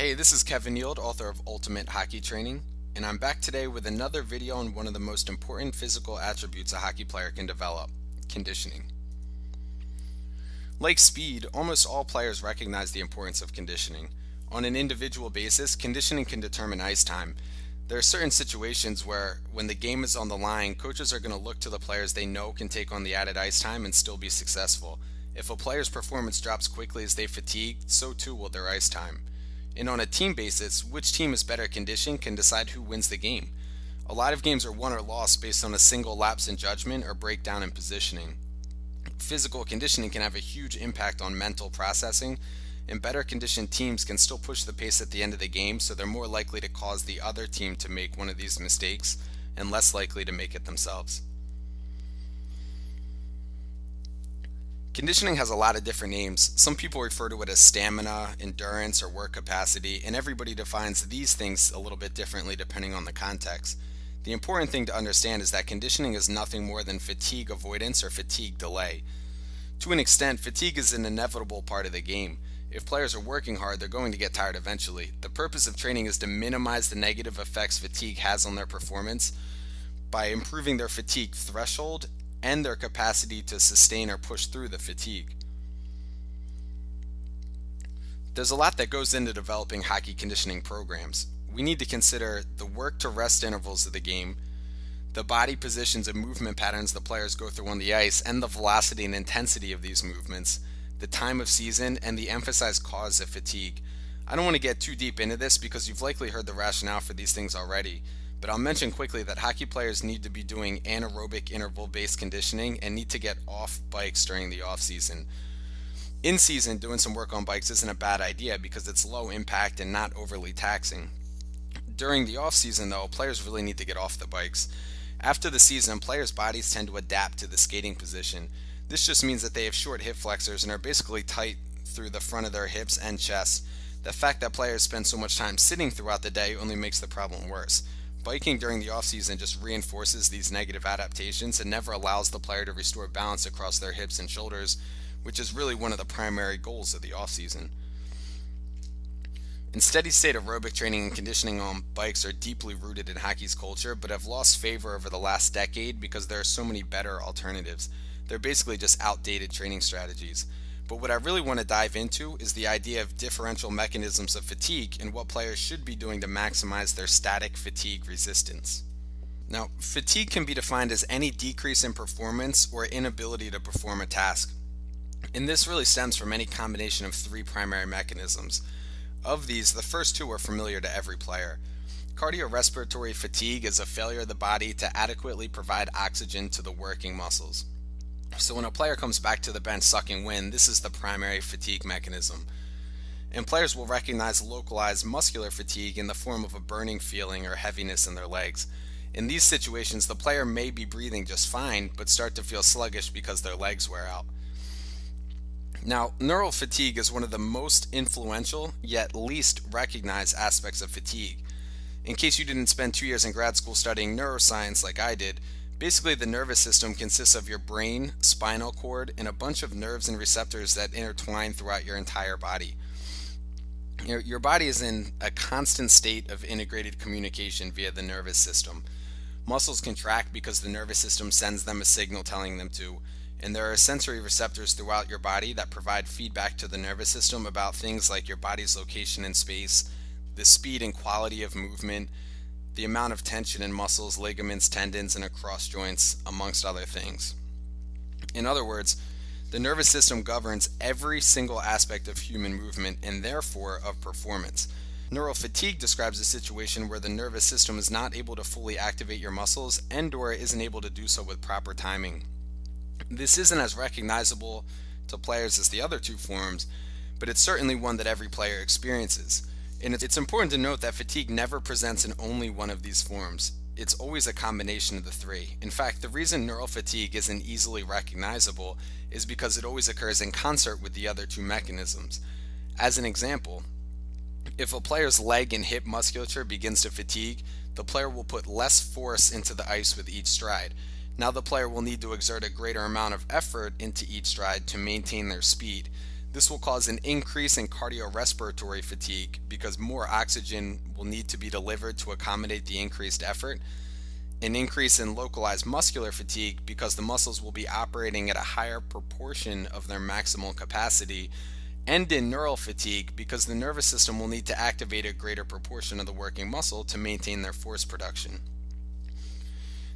Hey, this is Kevin Neeld, author of Ultimate Hockey Training, and I'm back today with another video on one of the most important physical attributes a hockey player can develop: conditioning. Like speed, almost all players recognize the importance of conditioning. On an individual basis, conditioning can determine ice time. There are certain situations where, when the game is on the line, coaches are going to look to the players they know can take on the added ice time and still be successful. If a player's performance drops quickly as they fatigue, so too will their ice time. And on a team basis, which team is better conditioned can decide who wins the game. A lot of games are won or lost based on a single lapse in judgment or breakdown in positioning. Physical conditioning can have a huge impact on mental processing, and better conditioned teams can still push the pace at the end of the game, so they're more likely to cause the other team to make one of these mistakes and less likely to make it themselves. Conditioning has a lot of different names. Some people refer to it as stamina, endurance, or work capacity, and everybody defines these things a little bit differently depending on the context. The important thing to understand is that conditioning is nothing more than fatigue avoidance or fatigue delay. To an extent, fatigue is an inevitable part of the game. If players are working hard, they're going to get tired eventually. The purpose of training is to minimize the negative effects fatigue has on their performance by improving their fatigue threshold and their capacity to sustain or push through the fatigue. There's a lot that goes into developing hockey conditioning programs. We need to consider the work to rest intervals of the game, the body positions and movement patterns the players go through on the ice, and the velocity and intensity of these movements, the time of season, and the emphasized cause of fatigue. I don't want to get too deep into this because you've likely heard the rationale for these things already, but I'll mention quickly that hockey players need to be doing anaerobic interval-based conditioning and need to get off bikes during the off-season. In season, doing some work on bikes isn't a bad idea because it's low impact and not overly taxing. During the off-season though, players really need to get off the bikes. After the season, players' bodies tend to adapt to the skating position. This just means that they have short hip flexors and are basically tight through the front of their hips and chest. The fact that players spend so much time sitting throughout the day only makes the problem worse. Biking during the off-season just reinforces these negative adaptations and never allows the player to restore balance across their hips and shoulders, which is really one of the primary goals of the off-season. And steady-state aerobic training and conditioning on bikes are deeply rooted in hockey's culture, but have lost favor over the last decade because there are so many better alternatives. They're basically just outdated training strategies. But what I really want to dive into is the idea of differential mechanisms of fatigue and what players should be doing to maximize their static fatigue resistance. Now, fatigue can be defined as any decrease in performance or inability to perform a task. And this really stems from any combination of three primary mechanisms. Of these, the first two are familiar to every player. Cardiorespiratory fatigue is a failure of the body to adequately provide oxygen to the working muscles. So when a player comes back to the bench sucking wind, this is the primary fatigue mechanism. And players will recognize localized muscular fatigue in the form of a burning feeling or heaviness in their legs. In these situations, the player may be breathing just fine, but start to feel sluggish because their legs wear out. Now, neural fatigue is one of the most influential, yet least recognized aspects of fatigue. In case you didn't spend 2 years in grad school studying neuroscience like I did, basically, the nervous system consists of your brain, spinal cord, and a bunch of nerves and receptors that intertwine throughout your entire body. Your body is in a constant state of integrated communication via the nervous system. Muscles contract because the nervous system sends them a signal telling them to, and there are sensory receptors throughout your body that provide feedback to the nervous system about things like your body's location in space, the speed and quality of movement, the amount of tension in muscles, ligaments, tendons, and across joints, amongst other things. In other words, the nervous system governs every single aspect of human movement and therefore of performance. Neural fatigue describes a situation where the nervous system is not able to fully activate your muscles and/or isn't able to do so with proper timing. This isn't as recognizable to players as the other two forms, but it's certainly one that every player experiences. And it's important to note that fatigue never presents in only one of these forms. It's always a combination of the three. In fact, the reason neural fatigue isn't easily recognizable is because it always occurs in concert with the other two mechanisms. As an example, if a player's leg and hip musculature begins to fatigue, the player will put less force into the ice with each stride. Now the player will need to exert a greater amount of effort into each stride to maintain their speed. This will cause an increase in cardiorespiratory fatigue because more oxygen will need to be delivered to accommodate the increased effort, an increase in localized muscular fatigue because the muscles will be operating at a higher proportion of their maximal capacity, and in neural fatigue because the nervous system will need to activate a greater proportion of the working muscle to maintain their force production.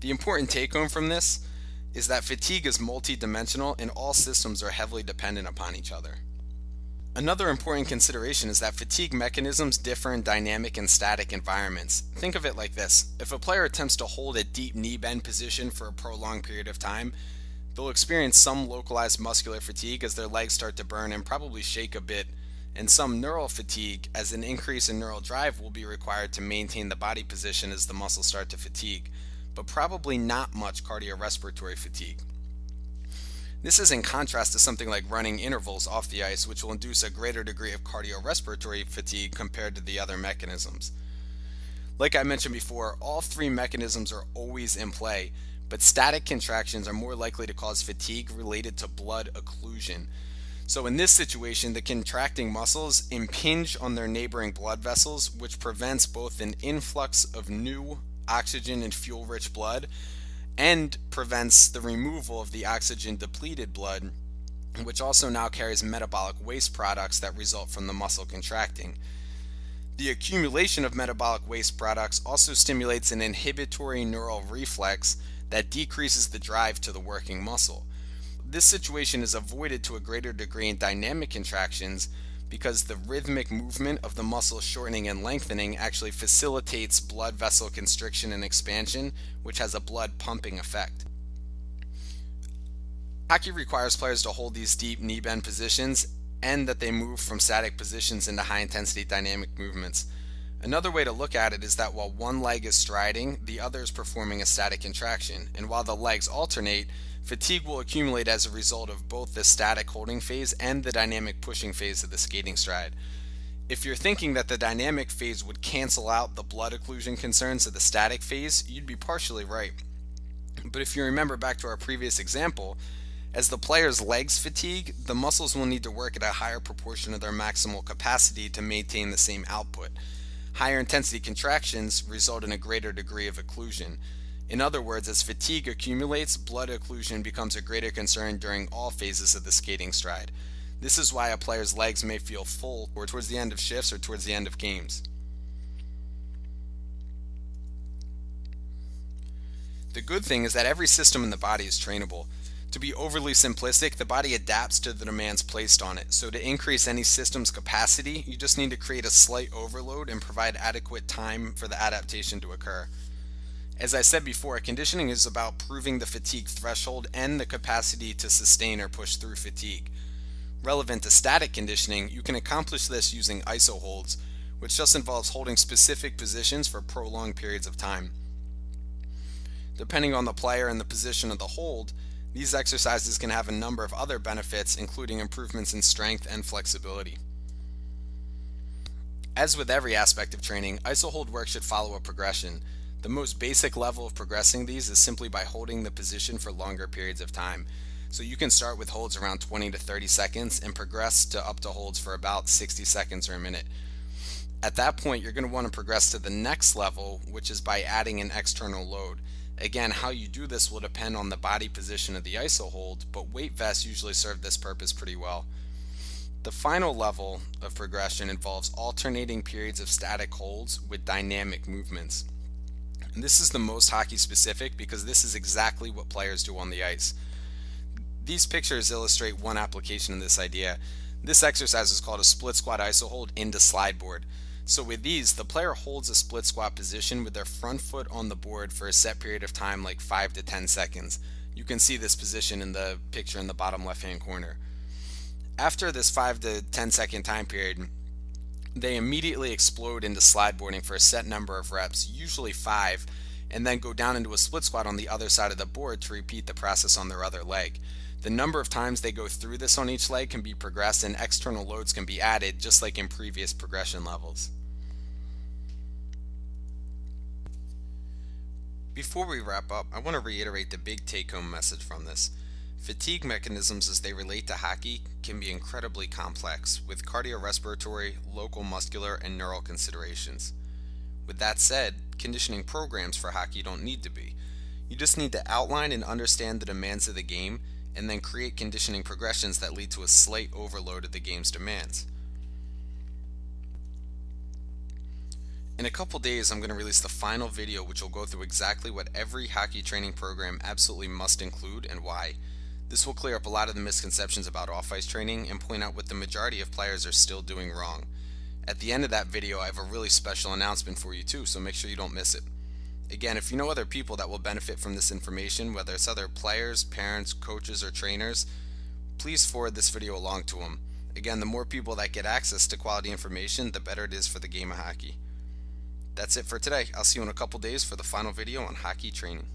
The important take-home from this is that fatigue is multidimensional and all systems are heavily dependent upon each other. Another important consideration is that fatigue mechanisms differ in dynamic and static environments. Think of it like this. If a player attempts to hold a deep knee bend position for a prolonged period of time, they'll experience some localized muscular fatigue as their legs start to burn and probably shake a bit, and some neural fatigue as an increase in neural drive will be required to maintain the body position as the muscles start to fatigue, but probably not much cardiorespiratory fatigue. This is in contrast to something like running intervals off the ice, which will induce a greater degree of cardiorespiratory fatigue compared to the other mechanisms. Like I mentioned before, all three mechanisms are always in play, but static contractions are more likely to cause fatigue related to blood occlusion. So in this situation, the contracting muscles impinge on their neighboring blood vessels, which prevents both an influx of new oxygen and fuel-rich blood and prevents the removal of the oxygen-depleted blood, which also now carries metabolic waste products that result from the muscle contracting. The accumulation of metabolic waste products also stimulates an inhibitory neural reflex that decreases the drive to the working muscle. This situation is avoided to a greater degree in dynamic contractions because the rhythmic movement of the muscle shortening and lengthening actually facilitates blood vessel constriction and expansion, which has a blood pumping effect. Hockey requires players to hold these deep knee bend positions and that they move from static positions into high intensity dynamic movements. Another way to look at it is that while one leg is striding, the other is performing a static contraction, and while the legs alternate, fatigue will accumulate as a result of both the static holding phase and the dynamic pushing phase of the skating stride. If you're thinking that the dynamic phase would cancel out the blood occlusion concerns of the static phase, you'd be partially right. But if you remember back to our previous example, as the player's legs fatigue, the muscles will need to work at a higher proportion of their maximal capacity to maintain the same output. Higher intensity contractions result in a greater degree of occlusion. In other words, as fatigue accumulates, blood occlusion becomes a greater concern during all phases of the skating stride. This is why a player's legs may feel full or towards the end of shifts or towards the end of games. The good thing is that every system in the body is trainable. To be overly simplistic, the body adapts to the demands placed on it. So to increase any system's capacity, you just need to create a slight overload and provide adequate time for the adaptation to occur. As I said before, conditioning is about proving the fatigue threshold and the capacity to sustain or push through fatigue. Relevant to static conditioning, you can accomplish this using IsoHolds, which just involves holding specific positions for prolonged periods of time. Depending on the player and the position of the hold, these exercises can have a number of other benefits, including improvements in strength and flexibility. As with every aspect of training, IsoHold work should follow a progression. The most basic level of progressing these is simply by holding the position for longer periods of time. So you can start with holds around 20 to 30 seconds and progress to up to holds for about 60 seconds or a minute. At that point, you're going to want to progress to the next level, which is by adding an external load. Again, how you do this will depend on the body position of the IsoHold, but weight vests usually serve this purpose pretty well. The final level of progression involves alternating periods of static holds with dynamic movements. And this is the most hockey specific because this is exactly what players do on the ice. These pictures illustrate one application of this idea. This exercise is called a split squat IsoHold into slide board. So with these, the player holds a split squat position with their front foot on the board for a set period of time, like 5 to 10 seconds. You can see this position in the picture in the bottom left hand corner. After this 5 to 10 second time period, they immediately explode into slide boarding for a set number of reps, usually 5, and then go down into a split squat on the other side of the board to repeat the process on their other leg. The number of times they go through this on each leg can be progressed and external loads can be added, just like in previous progression levels. Before we wrap up, I want to reiterate the big take-home message from this. Fatigue mechanisms as they relate to hockey can be incredibly complex, with cardiorespiratory, local muscular, and neural considerations. With that said, conditioning programs for hockey don't need to be. You just need to outline and understand the demands of the game, and then create conditioning progressions that lead to a slight overload of the game's demands. In a couple days, I'm going to release the final video, which will go through exactly what every hockey training program absolutely must include and why. This will clear up a lot of the misconceptions about off-ice training and point out what the majority of players are still doing wrong. At the end of that video, I have a really special announcement for you too, so make sure you don't miss it. Again, if you know other people that will benefit from this information, whether it's other players, parents, coaches, or trainers, please forward this video along to them. Again, the more people that get access to quality information, the better it is for the game of hockey. That's it for today. I'll see you in a couple days for the final video on hockey training.